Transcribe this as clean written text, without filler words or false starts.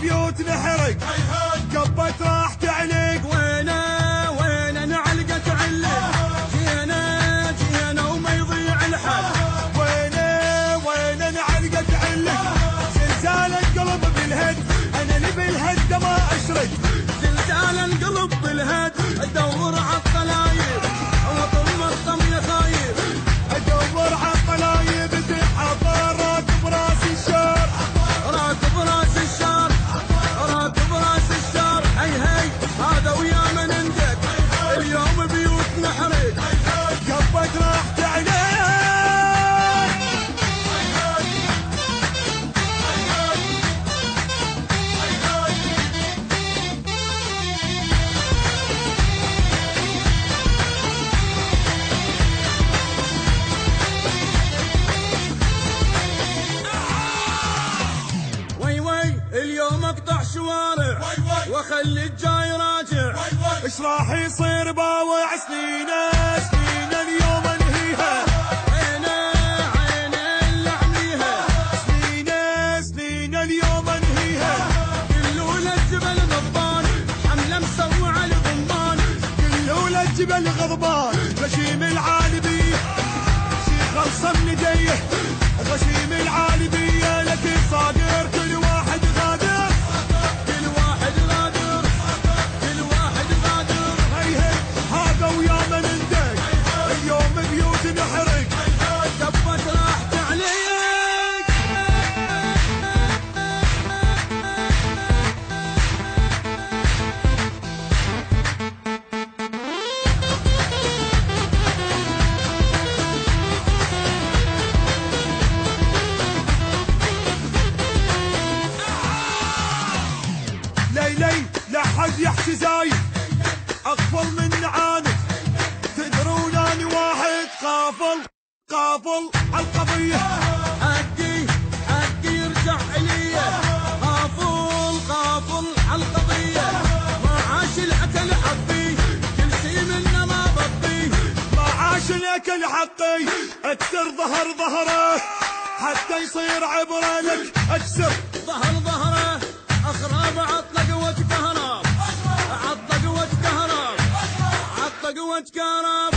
بيوت نحرق قبت راح تعلق. وين نعلقة علق جينا وما يضيع الحل. وين نعلقة علق زلزال القلب بالهد انا اللي بالهد ما اشرد. زلزال القلب بالهد ادور عالطلايب واطم الطم يا خايب. ادور عالطلايب تنحضر راكب راس الشار. راكب راس الشار راكب راس الشار. هي هذا ويا من ندق اليوم بيوت نحرق قبت راح تعلق. اليوم اقطع شوارع واخلي الجاي راجع. ايش راح يصير باوع سنين اليوم انهيها. عيني اللي اعميها سنين اليوم انهيها. كلوا للجبل غضبان حمله مسوعه الغمان. كلوا للجبل غضبان غشيم العالبيه شي خلصه من يديه. غشيم العالبيه لكن صادر كل واحد غادر. كل واحد غادر كل واحد غادر. هي هذا ويا من ندق اليوم بيوت نحرق دبت راح تعليق. ليلي لا حد يحكي زايد اغفل من نعاني. تدرون اني واحد قافل عالقضيه. حقي يرجع الي قافل عالقضيه. ما عاش الاكل حقي كل شي منه ما بطي. ما عاش الاكل حقي اكسر ظهره حتى يصير عبره لك. اكسر ظهره اخراب عطلق واتكهرب. عطلق واتكهرب.